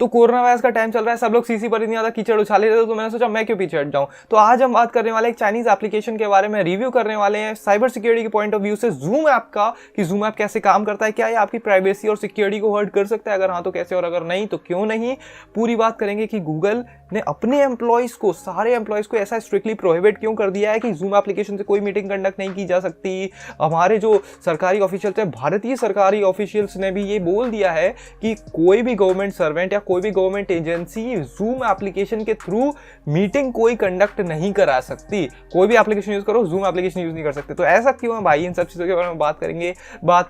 तो corona virus का time चल रहा है, सब लोग सीसी पर इतनी ज्यादा कीचड़ उछाले रहे थे, तो मैंने सोचा मैं क्यों पीछे हट जाऊं। तो आज हम बात करने वाले एक चाइनीज एप्लीकेशन के बारे में रिव्यू करने वाले हैं साइबर सिक्योरिटी के पॉइंट ऑफ व्यू से जूम ऐप का, कि जूम ऐप कैसे काम करता है, क्या ये आपकी प्राइवेसी और सिक्योरिटी को हर्ट कर सकता है, अगर हाँ तो कैसे और अगर नहीं तो क्यों नहीं। पूरी बात करेंगे कि गूगल ने अपने एम्प्लॉयज को, सारे एम्प्लॉयज को ऐसा स्ट्रिक्टली प्रोहिबिट क्यों कर दिया है कि जूम एप्लीकेशन से कोई मीटिंग कंडक्ट नहीं की जा सकती। हमारे जो सरकारी ऑफिशियल्स है, भारतीय सरकारी ऑफिशियल्स ने भी ये बोल दिया है कि कोई भी गवर्नमेंट सर्वेंट या कोई भी गवर्नमेंट एजेंसी जूम एप्लीकेशन के थ्रू मीटिंग कोई कंडक्ट नहीं करा सकती। कोई भी एप्लीकेशन यूज करो, जूम एप्लीकेशन यूज नहीं कर सकते। तो ऐसा क्यों है भाई, इन सब चीजों के बारे में बात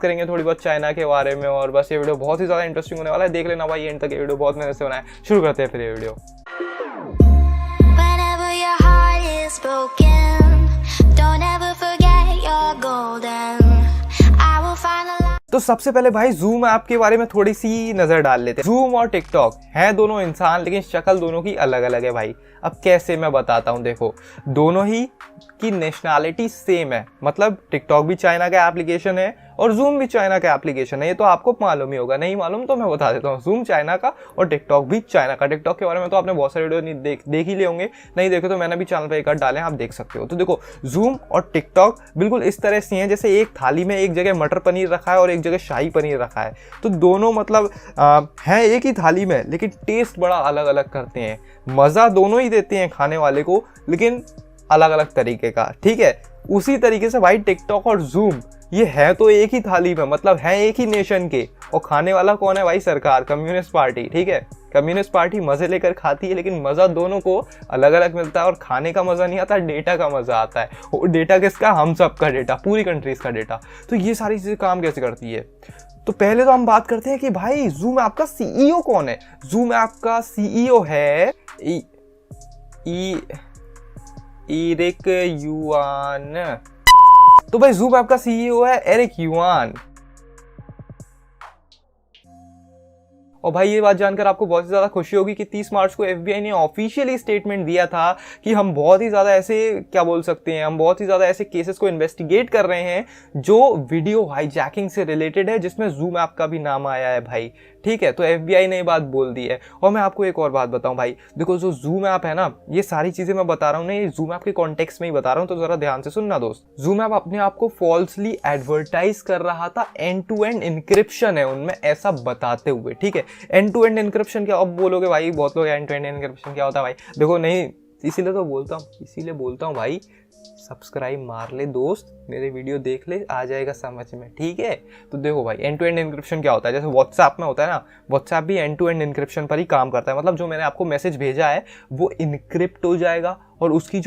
करेंगे थोड़ी बहुत चाइना के बारे में। और बस ये वीडियो बहुत ही ज्यादा इंटरेस्टिंग होने वाला है, देख लेना भाई एंड तक। ये वीडियो बहुत मेहनत से बनाया है। शुरू करते हैं फिर ये वीडियो। तो सबसे पहले भाई जूम ऐप के बारे में थोड़ी सी नजर डाल लेते हैं। जूम और टिकटॉक हैं दोनों इंसान, लेकिन शक्ल दोनों की अलग अलग है भाई। अब कैसे मैं बताता हूं, देखो दोनों ही की नेशनैलिटी सेम है। मतलब टिकटॉक भी चाइना का एप्लीकेशन है और जूम भी चाइना का एप्लीकेशन है, ये तो आपको मालूम ही होगा। नहीं मालूम तो मैं बता देता हूँ, जूम चाइना का और टिकटॉक भी चाइना का। टिकटॉक के बारे में तो आपने बहुत सारे वीडियो देख ही ले होंगे, नहीं देखे तो मैंने भी चैनल पे एक आध डाले हैं, आप देख सकते हो। तो देखो जूम और टिकटॉक बिल्कुल इस तरह से हैं जैसे एक थाली में एक जगह मटर पनीर रखा है और एक जगह शाही पनीर रखा है। तो दोनों मतलब हैं एक ही थाली में, लेकिन टेस्ट बड़ा अलग अलग करते हैं। मज़ा दोनों ही देते हैं खाने वाले को, लेकिन अलग अलग तरीके का, ठीक है। उसी तरीके से भाई टिकटॉक और जूम ये है तो एक ही थाली में, मतलब है एक ही नेशन के, और खाने वाला कौन है भाई, सरकार, कम्युनिस्ट पार्टी, ठीक है। कम्युनिस्ट पार्टी मजे लेकर खाती है, लेकिन मजा दोनों को अलग अलग मिलता है। और खाने का मजा नहीं आता, डेटा का मजा आता है। और डेटा किसका, हम सब का डेटा, पूरी कंट्रीज का डेटा। तो ये सारी चीजें काम कैसे करती है। तो पहले तो हम बात करते हैं कि भाई जूम ऐप का सीईओ कौन है। जूम ऐप का सीईओ है एरिक युआन। तो भाई जूम ऐप का सीईओ है एरिक युआन। और भाई ये बात जानकर आपको बहुत ही ज़्यादा खुशी होगी कि 30 मार्च को एफबीआई ने ऑफिशियली स्टेटमेंट दिया था कि हम बहुत ही ज़्यादा ऐसे, क्या बोल सकते हैं, हम बहुत ही ज़्यादा ऐसे केसेस को इन्वेस्टिगेट कर रहे हैं जो वीडियो हाईजैकिंग से रिलेटेड है, जिसमें जूम ऐप का भी नाम आया है भाई, ठीक है। तो एफबीआई ने ये बात बोल दी है। और मैं आपको एक और बात बताऊं भाई, देखो जो जूम ऐप है ना, ये सारी चीज़ें मैं बता रहा हूँ ना, ये जूम ऐप के कॉन्टेक्स्ट में ही बता रहा हूँ, तो ज़रा ध्यान से सुनना दोस्त। जूम ऐप अपने आप को फॉल्सली एडवर्टाइज कर रहा था, एंड टू एंड इनक्रिप्शन है उनमें, ऐसा बताते हुए, ठीक है। एंड टू एंड इनक्रिप्शन क्या, अब बोलोगे भाई बहुत लोग एंड टू एंड इनक्रिप्शन क्या होता है भाई, देखो नहीं, इसीलिए बोलता हूँ भाई, सब्सक्राइब मार ले दोस्त, मेरे वीडियो देख ले, आ जाएगा समझ में, ठीक है। तो देखो भाई एंड टू एंड इनक्रिप्शन क्या होता है, जैसे व्हाट्सएप में होता है ना, व्हाट्सएप भी एंड टू एंड इनक्रिप्शन पर ही काम करता है। मतलब जो मैंने आपको मैसेज भेजा है वो इनक्रिप्ट हो जाएगा, और उसकी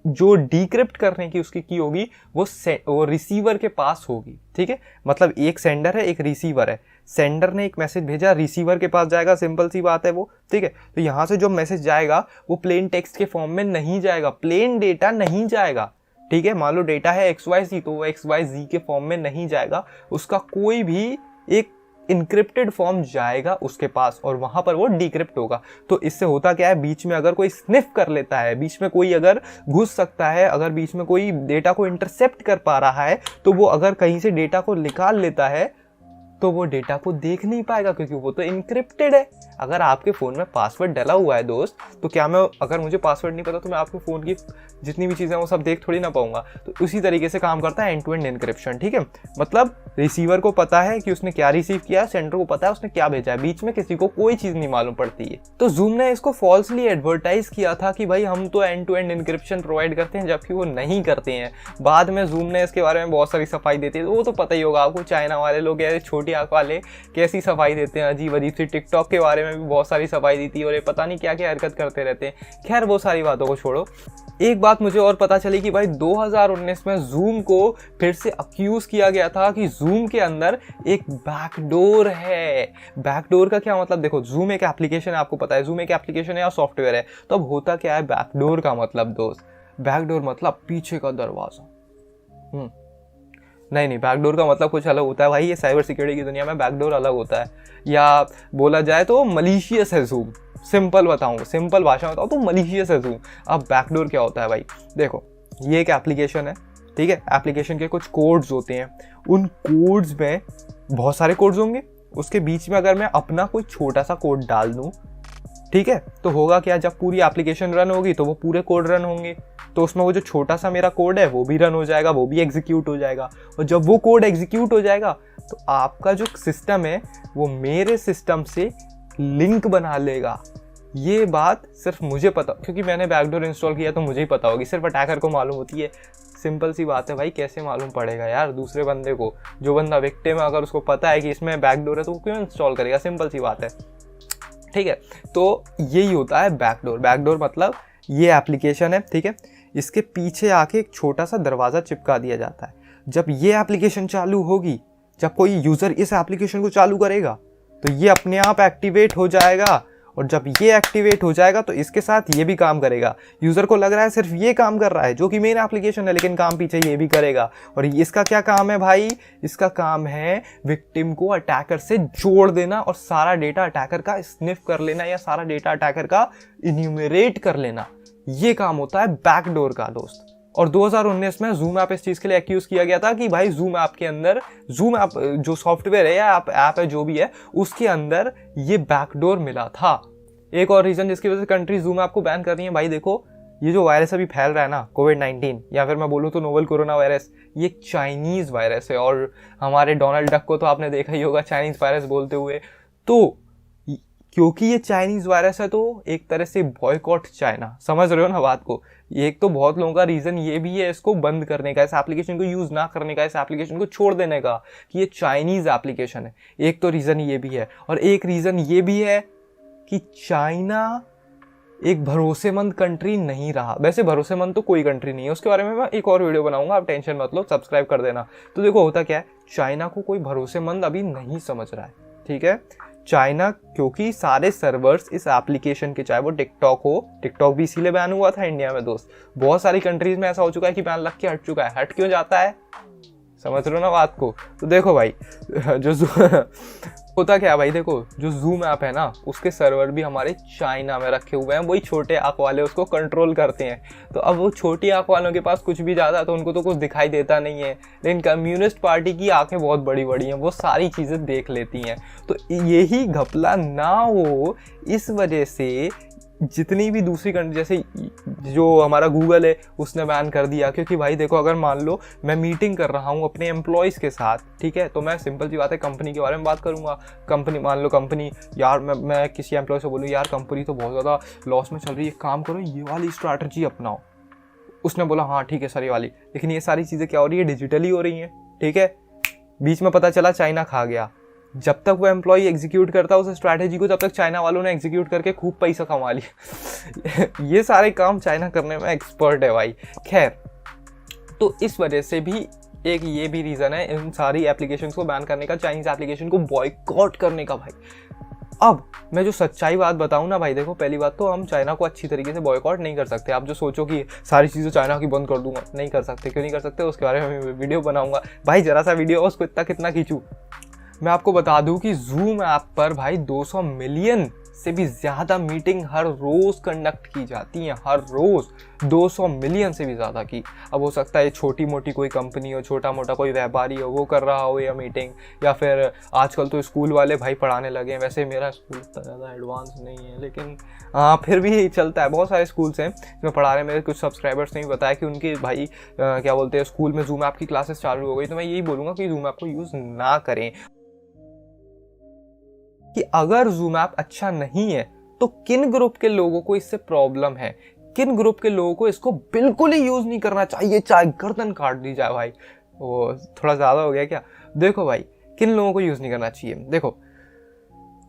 जो डिक्रिप्ट करने की उसकी की होगी वो रिसीवर के पास होगी, ठीक है। मतलब एक सेंडर है, एक रिसीवर है। सेंडर ने एक मैसेज भेजा, रिसीवर के पास जाएगा, सिंपल सी बात है वो, ठीक है। तो यहाँ से जो मैसेज जाएगा वो प्लेन टेक्स्ट के फॉर्म में नहीं जाएगा, प्लेन डेटा नहीं जाएगा, ठीक है। मान लो डेटा है XYZ, तो वो XYZ के फॉर्म में नहीं जाएगा, उसका कोई भी एक इनक्रिप्टेड फॉर्म जाएगा उसके पास, और वहां पर वो डिक्रिप्ट होगा। तो इससे होता क्या है, बीच में अगर कोई स्निफ कर लेता है, बीच में कोई अगर घुस सकता है, अगर बीच में कोई डेटा को इंटरसेप्ट कर पा रहा है, तो वो अगर कहीं से डेटा को निकाल लेता है तो वो डेटा को देख नहीं पाएगा, क्योंकि वो तो इनक्रिप्टेड है। अगर आपके फ़ोन में पासवर्ड डला हुआ है दोस्त, तो क्या अगर मुझे पासवर्ड नहीं पता तो मैं आपके फ़ोन की जितनी भी चीज़ें वो सब देख थोड़ी ना पाऊंगा। तो उसी तरीके से काम करता है एंड टू एंड इनक्रिप्शन, ठीक है। मतलब रिसीवर को पता है कि उसने क्या रिसीव किया, सेंडर को पता है उसने क्या भेजा है, बीच में किसी को कोई चीज़ नहीं मालूम पड़ती है। तो जूम ने इसको फॉल्सली एडवर्टाइज किया था कि भाई हम तो end to end encryption provide करते हैं, जबकि वो नहीं करते हैं। बाद में जूम ने इसके बारे में बहुत सारी सफाई देती है, वो तो पता ही होगा आपको, चाइना वाले लोग या छोटी आंख वाले कैसी सफाई देते हैं, अजीब अजीब सी। टिकटॉक के बारे में भी बहुत सारी सफाई दी थी, और ये पता नहीं क्या क्या हरकत करते रहते हैं। खैर वो सारी बातों को छोड़ो, एक बात मुझे और पता चली कि भाई 2019 में जूम को फिर से अक्यूज किया गया था कि जूम के अंदर एक बैकडोर है। बैकडोर का क्या मतलब, देखो जूम एक एप्लीकेशन है, आपको पता है जूम एक एप्लीकेशन है या सॉफ्टवेयर है। तो अब होता क्या है बैकडोर का मतलब दोस्त, बैकडोर मतलब पीछे का दरवाजा। नहीं, बैकडोर का मतलब कुछ अलग होता है भाई, ये साइबर सिक्योरिटी की दुनिया में बैकडोर अलग होता है, या बोला जाए तो मलीशियस है जूम। सिंपल भाषा में बताऊँ तो मलीशियस है जूम। अब बैकडोर क्या होता है भाई, देखो ये एक एप्लीकेशन है, ठीक है। एप्लीकेशन के कुछ कोड्स होते हैं, उन कोड्स में बहुत सारे कोड्स होंगे, उसके बीच में अगर मैं अपना कोई छोटा सा कोड डाल दूँ, ठीक है, तो होगा क्या, जब पूरी एप्लीकेशन रन होगी तो वो पूरे कोड रन होंगे, तो उसमें वो जो छोटा सा मेरा कोड है वो भी रन हो जाएगा, वो भी एग्जीक्यूट हो जाएगा। और जब वो कोड एग्जीक्यूट हो जाएगा तो आपका जो सिस्टम है वो मेरे सिस्टम से लिंक बना लेगा। ये बात सिर्फ मुझे पता, क्योंकि मैंने बैकडोर इंस्टॉल किया तो मुझे ही पता होगी, सिर्फ अटैकर को मालूम होती है। सिंपल सी बात है भाई, कैसे मालूम पड़ेगा यार दूसरे बंदे को? जो बंदा विक्टिम है, अगर उसको पता है कि इसमें बैकडोर है तो वो क्यों इंस्टॉल करेगा? सिंपल सी बात है, ठीक है। तो यही होता है बैकडोर। बैकडोर मतलब ये एप्लीकेशन है, ठीक है, इसके पीछे आके एक छोटा सा दरवाज़ा चिपका दिया जाता है। जब ये एप्लीकेशन चालू होगी, जब कोई यूज़र इस एप्लीकेशन को चालू करेगा तो ये अपने आप एक्टिवेट हो जाएगा, और जब ये एक्टिवेट हो जाएगा तो इसके साथ ये भी काम करेगा। यूज़र को लग रहा है सिर्फ ये काम कर रहा है, जो कि मेन एप्लीकेशन है, लेकिन काम पीछे ये भी करेगा। और इसका क्या काम है भाई? इसका काम है विक्टिम को अटैकर से जोड़ देना और सारा डेटा अटैकर का स्निफ कर लेना, या सारा डेटा अटैकर का इन्यूमरेट कर लेना। ये काम होता है बैकडोर का दोस्त। और 2019 में जूम ऐप इस चीज़ के लिए एक्यूज़ किया गया था कि भाई जूम ऐप के अंदर, जूम ऐप जो सॉफ्टवेयर है या ऐप है जो भी है, उसके अंदर ये बैकडोर मिला था। एक और रीज़न जिसकी वजह से कंट्री जूम ऐप को बैन कर रही है, भाई देखो ये जो वायरस अभी फैल रहा है ना, कोविड-19, या फिर मैं बोलूँ तो नोवल कोरोना वायरस, ये एक चाइनीज़ वायरस है। और हमारे डोनाल्ड डक को तो आपने देखा ही होगा चाइनीज़ वायरस बोलते हुए। तो क्योंकि ये चाइनीज़ वायरस है तो एक तरह से बॉयकॉट चाइना, समझ रहे हो ना बात को? एक तो बहुत लोगों का रीज़न ये भी है इसको बंद करने का, इस एप्लीकेशन को यूज़ ना करने का, इस एप्लीकेशन को छोड़ देने का, कि ये चाइनीज़ एप्लीकेशन है। एक तो रीज़न ये भी है, और एक रीज़न ये भी है कि चाइना एक भरोसेमंद कंट्री नहीं रहा। वैसे भरोसेमंद तो कोई कंट्री नहीं है, उसके बारे में मैं एक और वीडियो बनाऊंगा, आप टेंशन मत लो, सब्सक्राइब कर देना। तो देखो होता क्या है, चाइना को कोई भरोसेमंद अभी नहीं समझ रहा है, ठीक है। चाइना, क्योंकि सारे सर्वर्स इस एप्लीकेशन के, चाहे वो टिकटॉक हो, टिकटॉक भी इसीलिए बैन हुआ था इंडिया में दोस्त। बहुत सारी कंट्रीज में ऐसा हो चुका है कि बैन लग के हट चुका है। हट क्यों जाता है? समझ रहे हो ना बात को? तो देखो भाई जो होता क्या है भाई, देखो जो जूम ऐप है ना, उसके सर्वर भी हमारे चाइना में रखे हुए हैं, वही छोटे आंख वाले उसको कंट्रोल करते हैं। तो अब वो छोटी आंख वालों के पास कुछ भी ज़्यादा, तो उनको तो कुछ दिखाई देता नहीं है, लेकिन कम्युनिस्ट पार्टी की आंखें बहुत बड़ी बड़ी हैं, वो सारी चीज़ें देख लेती हैं। तो यही घपला ना हो, इस वजह से जितनी भी दूसरी कंट्री, जैसे जो हमारा गूगल है उसने बैन कर दिया। क्योंकि भाई देखो, अगर मान लो मैं मीटिंग कर रहा हूँ अपने एम्प्लॉयज़ के साथ, ठीक है, तो मैं सिंपल सी बात है कंपनी के बारे में बात करूँगा। कंपनी, मान लो कंपनी, यार मैं किसी एम्प्लॉय से बोलूँ यार कंपनी तो बहुत ज़्यादा लॉस में चल रही है, काम करो ये वाली स्ट्रैटेजी अपनाओ। उसने बोला हाँ ठीक है सर ये वाली, लेकिन ये सारी चीज़ें क्या हो रही है, डिजिटली हो रही हैं, ठीक है। बीच में पता चला चाइना खा गया। जब तक वो एम्प्लॉय एग्जीक्यूट करता है उस स्ट्रैटेजी को, तब तक चाइना वालों ने एग्जीक्यूट करके खूब पैसा कमा लिया। ये सारे काम चाइना करने में एक्सपर्ट है भाई। खैर, तो इस वजह से भी एक ये भी रीज़न है इन सारी एप्लीकेशंस को बैन करने का, चाइनीज़ एप्लीकेशन को बॉयकॉट करने का भाई। अब मैं जो सच्चाई बात बताऊं ना भाई, देखो पहली बात तो हम चाइना को अच्छी तरीके से बॉयकॉट नहीं कर सकते। आप जो सोचो कि सारी चीज़ें चाइना की बंद कर दूंगा, नहीं कर सकते। क्यों नहीं कर सकते? उसके बारे में वीडियो बनाऊंगा भाई, जरा सा वीडियो उसको इतना कितना खींचूँ। मैं आपको बता दूं कि जूम ऐप पर भाई 200 मिलियन से भी ज़्यादा मीटिंग हर रोज़ कंडक्ट की जाती हैं, हर रोज़ 200 मिलियन से भी ज़्यादा की। अब हो सकता है छोटी मोटी कोई कंपनी हो, छोटा मोटा कोई व्यापारी हो, वो कर रहा हो या मीटिंग, या फिर आजकल तो स्कूल वाले भाई पढ़ाने लगे हैं। वैसे मेरा स्कूल इतना ज़्यादा एडवांस नहीं है, लेकिन हाँ फिर भी चलता है। बहुत सारे स्कूल्स हैं जिसमें पढ़ा रहे हैं। मेरे कुछ सब्सक्राइबर्स ने भी बताया कि उनके भाई क्या बोलते हैं, स्कूल में जूम ऐप की क्लासेस चालू हो गई। तो मैं यही बोलूँगा कि जूम ऐप को यूज़ ना करें। कि अगर जूम ऐप अच्छा नहीं है तो किन ग्रुप के लोगों को इससे प्रॉब्लम है, किन ग्रुप के लोगों को इसको बिल्कुल ही यूज़ नहीं करना चाहिए, चाहे गर्दन काट दी जाए। भाई वो थोड़ा ज़्यादा हो गया क्या? देखो भाई, किन लोगों को यूज़ नहीं करना चाहिए? देखो,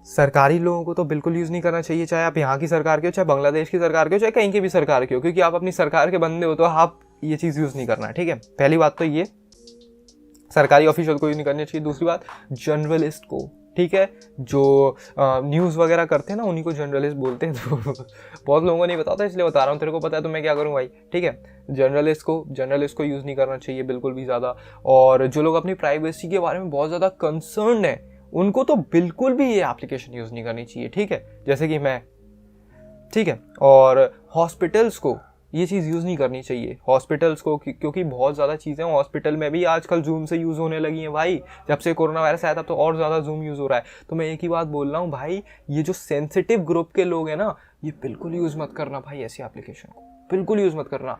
सरकारी लोगों को तो बिल्कुल यूज़ नहीं करना चाहिए, चाहे आप यहाँ की सरकार के हो, चाहे बांग्लादेश की सरकार के हो, चाहे कहीं की भी सरकार के हो, क्योंकि आप अपनी सरकार के बंदे हो तो आप ये चीज़ यूज़ नहीं करना, ठीक है। पहली बात तो ये सरकारी ऑफिशियल को यूज़ नहीं करनी चाहिए। दूसरी बात, जर्नलिस्ट को, ठीक है, जो न्यूज़ वगैरह करते हैं ना, उन्हीं को जर्नलिस्ट बोलते हैं। तो बहुत लोगों को नहीं बताता, इसलिए बता रहा हूँ। तेरे को पता है तो मैं क्या करूँ भाई, ठीक है। जर्नलिस्ट को यूज़ नहीं करना चाहिए बिल्कुल भी ज़्यादा। और जो लोग अपनी प्राइवेसी के बारे में बहुत ज़्यादा कंसर्न है, उनको तो बिल्कुल भी ये एप्लीकेशन यूज़ नहीं करनी चाहिए, ठीक है, जैसे कि मैं, ठीक है। और हॉस्पिटल्स को ये चीज़ यूज़ नहीं करनी चाहिए हॉस्पिटल्स को, क्योंकि बहुत ज़्यादा चीज़ें हॉस्पिटल में भी आजकल जूम से यूज़ होने लगी हैं भाई। जब से कोरोना वायरस आया था तो और ज़्यादा जूम यूज़ हो रहा है। तो मैं एक ही बात बोल रहा हूँ भाई, ये जो सेंसिटिव ग्रुप के लोग हैं ना, ये बिल्कुल यूज़ मत करना भाई, ऐसी एप्लीकेशन को बिल्कुल यूज़ मत करना।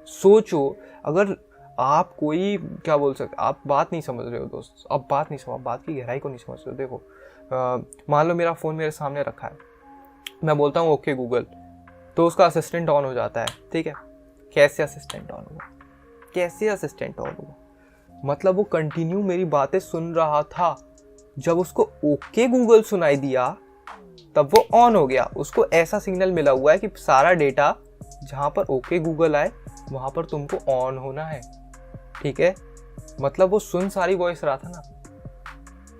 सोचो, अगर आप कोई क्या बोल सकते, आप बात नहीं समझ रहे हो दोस्त, आप बात नहीं समझ, बात की गहराई को नहीं समझ रहे हो। देखो मान लो मेरा फ़ोन मेरे सामने रखा है, मैं बोलता हूँ ओके गूगल, तो उसका असिस्टेंट ऑन हो जाता है, ठीक है। कैसे असिस्टेंट ऑन हुआ, कैसे असिस्टेंट ऑन हुआ? मतलब वो कंटिन्यू मेरी बातें सुन रहा था, जब उसको ओके गूगल सुनाई दिया तब वो ऑन हो गया। उसको ऐसा सिग्नल मिला हुआ है कि सारा डेटा जहाँ पर ओके गूगल आए वहाँ पर तुमको ऑन होना है, ठीक है। मतलब वो सुन सारी वॉइस रहा था ना।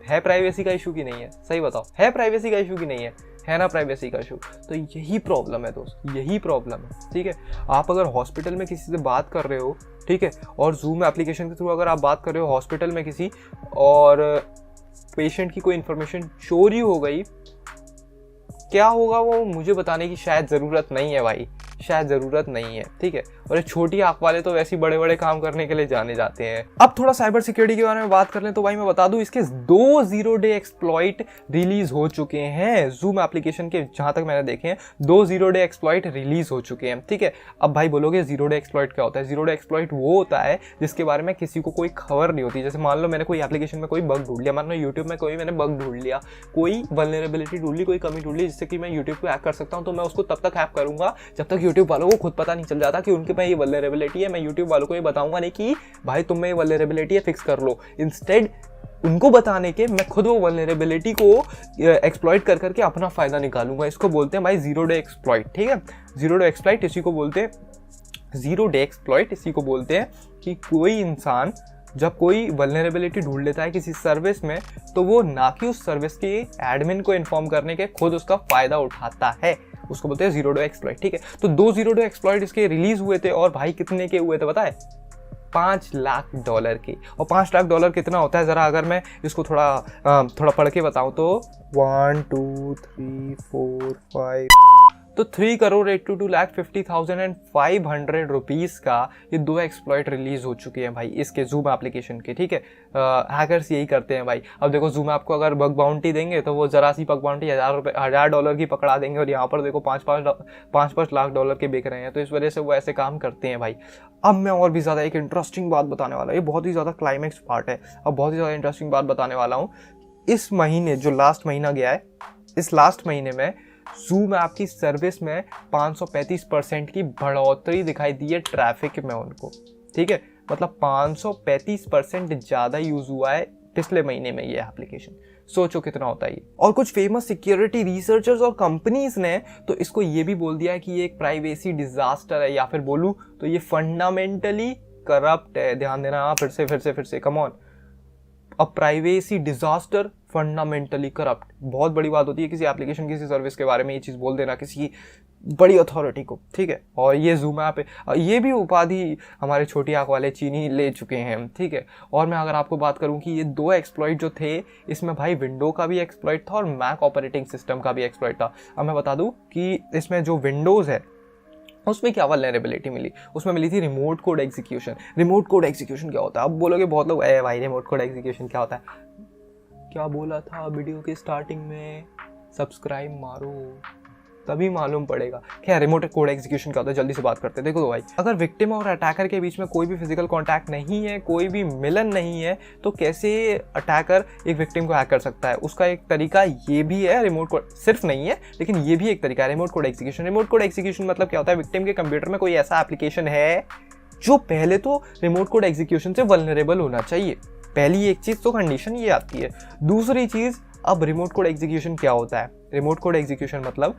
है प्राइवेसी का इशू की नहीं है? सही बताओ, है प्राइवेसी का इशू की नहीं है ना प्राइवेसी का इशू? तो यही प्रॉब्लम है दोस्त, यही प्रॉब्लम है, ठीक है। आप अगर हॉस्पिटल में किसी से बात कर रहे हो, ठीक है, और जूम एप्लीकेशन के थ्रू अगर आप बात कर रहे हो हॉस्पिटल में किसी, और पेशेंट की कोई इन्फॉर्मेशन चोरी हो गई, क्या होगा वो मुझे बताने की शायद ज़रूरत नहीं है भाई, शायद ज़रूरत नहीं है, ठीक है। और ये छोटी आंख वाले तो वैसे बड़े बड़े काम करने के लिए जाने जाते हैं। अब थोड़ा साइबर सिक्योरिटी के बारे में बात कर लें तो भाई मैं बता दूं, इसके 2 0 डे एक्सप्लॉइट रिलीज हो चुके हैं जूम एप्लीकेशन के। जहां तक मैंने देखे हैं 2 0 डे एक्सप्लॉइट रिलीज हो चुके हैं, ठीक है। अब भाई बोलोगे 0 डे एक्सप्लॉइट क्या होता है? 0 डे एक्सप्लॉइट वो होता है जिसके बारे में किसी को कोई खबर नहीं होती। जैसे मान लो मैंने कोई एप्लीकेशन में कोई बग ढूंढ लिया, मान लो यूट्यूब में कोई मैंने बग ढूंढ लिया, कोई वल्नरेबिलिटी ढूंढ ली, कोई कमी ढूंढ ली जिससे कि मैं यूट्यूब को हैक कर सकता हूं, तो मैं उसको तब तक हैक करूंगा जब तक यूट्यूब वालों को खुद पता नहीं चल जाता कि उनके में ये वल्नरेबिलिटी है। मैं यूट्यूब वालों को ये बताऊंगा नहीं कि भाई तुम में ये वल्नरेबिलिटी है, फिक्स कर लो। इंस्टेड उनको बताने के मैं खुद वो वल्नरेबिलिटी को एक्सप्लॉइट कर करके अपना फायदा निकालूंगा। इसको बोलते हैं भाई 0 डे एक्सप्लॉइट, ठीक है। 0 डे एक्सप्लॉइट इसी को बोलते हैं, 0 डे एक्सप्लॉइट इसी को बोलते हैं कि कोई इंसान जब कोई वल्नरेबिलिटी ढूंढ लेता है किसी सर्विस में, तो वो ना कि उस सर्विस के एडमिन को इन्फॉर्म करने के खुद उसका फायदा उठाता है, उसको बोलते हैं 0 डे एक्सप्लॉइट, ठीक है। तो 2 0 डे एक्सप्लॉइट इसके रिलीज हुए थे, और भाई कितने के हुए थे पता है? $5 लाख के। और $5 लाख कितना होता है, जरा अगर मैं इसको थोड़ा पढ़ के बताऊं तो 1 2 3 4 5 तो 3,82,50,500 रुपीज़ का ये 2 एक्सप्लॉइट रिलीज हो चुके हैं भाई इसके जूम एप्लीकेशन के, ठीक है। हैकर्स यही करते हैं भाई। अब देखो जूम ऐप को अगर बग बाउंटी देंगे तो वो जरा सी बग बाउंटी $1,000 की पकड़ा देंगे, और यहाँ पर देखो 5 लाख डॉलर के बिक रहे हैं। तो इस वजह से वो ऐसे काम करते हैं भाई। अब मैं और भी ज़्यादा एक इंटरेस्टिंग बात बताने वाला हूँ, ये बहुत ही ज़्यादा क्लाइमैक्स पार्ट है। अब बहुत ही ज़्यादा इंटरेस्टिंग बात बताने वाला हूँ। इस महीने जो लास्ट महीना गया है, इस लास्ट महीने में जूम ऐप की सर्विस में 535% की बढ़ोतरी दिखाई दी है ट्रैफिक में उनको, ठीक है। मतलब 535% ज़्यादा यूज़ हुआ है पिछले महीने में ये एप्लीकेशन। सोचो कितना होता है ये। और कुछ फेमस सिक्योरिटी रिसर्चर्स और कंपनीज ने तो इसको ये भी बोल दिया है कि ये एक प्राइवेसी डिजास्टर है, या फिर बोलूँ तो ये फंडामेंटली करप्ट है। ध्यान देना, फिर से कम ऑन। अब प्राइवेसी डिजास्टर, फंडामेंटली करप्ट, बहुत बड़ी बात होती है किसी एप्लीकेशन किसी सर्विस के बारे में ये चीज़ बोल देना किसी बड़ी अथॉरिटी को, ठीक है। और ये जूम ऐप है, ये भी उपाधि हमारे छोटी आंख वाले चीनी ले चुके हैं, ठीक है। और मैं अगर आपको बात करूं कि ये 2 एक्सप्लॉइट जो थे, इसमें भाई विंडो का भी एक्सप्लॉइट था और मैक ऑपरेटिंग सिस्टम का भी एक्सप्लॉइट था। अब मैं बता दूं कि इसमें जो विंडोज़ है उसमें क्या वल्नरेबिलिटी मिली, उसमें मिली थी remote code execution. Remote code execution क्या होता है? अब बोलोगे बहुत लोग, ए भाई रिमोट कोड एग्जीक्यूशन क्या होता है? क्या बोला था वीडियो के स्टार्टिंग में? सब्सक्राइब मारो तभी मालूम पड़ेगा। क्या रिमोट कोड एग्जीक्यूशन क्या होता है? जल्दी से बात करते हैं। देखो तो भाई, अगर विक्टिम और अटैकर के बीच में कोई भी फिजिकल कांटेक्ट नहीं है, कोई भी मिलन नहीं है, तो कैसे अटैकर एक विक्टिम को हैक कर सकता है? उसका एक तरीका ये भी है, रिमोट कोड सिर्फ नहीं है लेकिन ये भी एक तरीका है, remote code execution. Remote code execution मतलब क्या होता है? विक्टिम के कंप्यूटर में कोई ऐसा एप्लीकेशन है जो पहले तो रिमोट कोड एग्जीक्यूशन से वल्नरेबल होना चाहिए। पहली एक चीज तो कंडीशन ये आती है। दूसरी चीज, अब रिमोट कोड एग्जीक्यूशन क्या होता है? रिमोट कोड एग्जीक्यूशन मतलब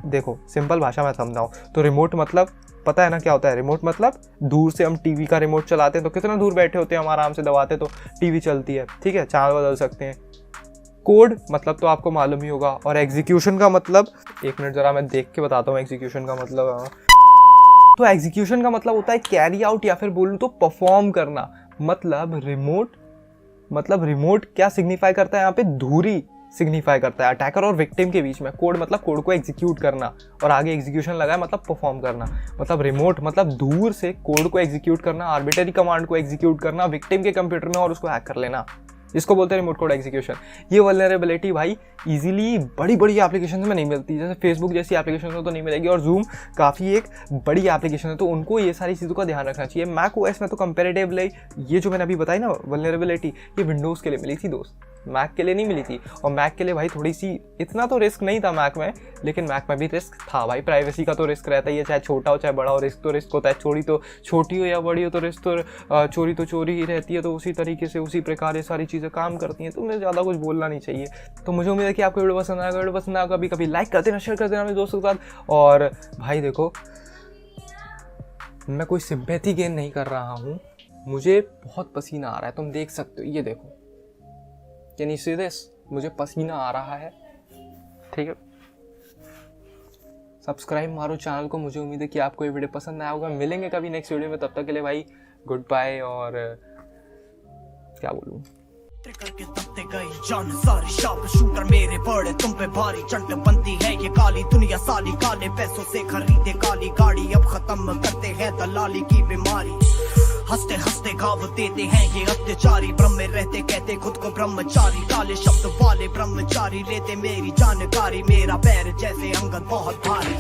देखो सिंपल भाषा में समझाऊं तो रिमोट मतलब पता है ना क्या होता है? रिमोट मतलब दूर से हम टीवी का रिमोट चलाते हैं तो कितना दूर बैठे होते हैं हम, आराम से दबाते तो टीवी चलती है, ठीक है, चैनल बदल सकते हैं। कोड मतलब तो आपको मालूम ही होगा, और एग्जीक्यूशन का मतलब, एक मिनट जरा मैं देख के बताता हूँ एग्जीक्यूशन का मतलब। तो एग्जीक्यूशन का मतलब होता है कैरी आउट, या फिर बोलूँ तो परफॉर्म करना। मतलब रिमोट क्या सिग्निफाई करता है यहाँ पे? धुरी सिग्निफाई करता है। अटैकर और विक्टिम के बीच में कोड मतलब कोड को एग्जीक्यूट करना, और आगे एग्जीक्यूशन लगा है मतलब परफॉर्म करना, मतलब रिमोट मतलब दूर से कोड को एग्जीक्यूट करना, आर्बिटरी कमांड को एग्जीक्यूट करना विक्टिम के कंप्यूटर में और उसको हैक कर लेना, इसको बोलते हैं रिमोट कोड एग्जीक्यूशन। ये वल्नरेबिलिटी भाई इजीली बड़ी बड़ी एप्लीकेशन में नहीं मिलती, जैसे फेसबुक जैसी एप्लीकेशन में तो नहीं मिलेगी, और जूम काफ़ी एक बड़ी एप्लीकेशन है, तो उनको ये सारी चीज़ों का ध्यान रखना चाहिए। मैक ओएस में तो कंपेरेटिवली ये जो मैंने अभी बताई ना वल्नरेबिलिटी, ये विंडोज़ के लिए मिली थी दोस्त, मैक के लिए नहीं मिली थी। और मैक के लिए भाई थोड़ी सी, इतना तो रिस्क नहीं था मैक में, लेकिन मैक में भी रिस्क था भाई, प्राइवेसी का तो रिस्क रहता ही है, चाहे छोटा हो चाहे बड़ा हो, रिस्क तो रिस्क होता है, चोरी तो छोटी हो या बड़ी हो तो रिस्क तो चोरी ही रहती है। तो उसी तरीके से उसी प्रकार ये सारी चीज़ें काम करती हैं, तो मुझे ज़्यादा कुछ बोलना नहीं चाहिए। तो मुझे उम्मीद है कि आपको वीडियो पसंद आएगा, वीडियो पसंद आएगा कभी लाइक कर देना, शेयर कर देना अपने दोस्तों के साथ। और भाई देखो, मैं कोई सिंपैथी गेन नहीं कर रहा हूँ, मुझे बहुत पसीना आ रहा है, तुम देख सकते हो, ये देखो, कैन यू सी दिस, मुझे पसीना आ रहा है, ठीक है। सब्सक्राइब मारो चैनल को, मुझे उम्मीद है कि आपको ये वीडियो पसंद आया होगा। मिलेंगे कभी नेक्स्ट वीडियो में, तब तक के लिए भाई गुड बाय। और क्या बोलूँ, करके तपते गई जान सारी शार्प शूटर मेरे बड़े तुम पे भारी चंट बनती है ये काली दुनिया साली, काले पैसों से खरीदे काली गाड़ी, अब खत्म करते हैं दलाली की बीमारी, हंसते हंसते घाव देते हैं ये अत्याचारी, ब्रह्म में रहते कहते खुद को ब्रह्मचारी, काले शब्द वाले ब्रह्मचारी लेते मेरी जानकारी, मेरा पैर जैसे अंगद बहुत भारी।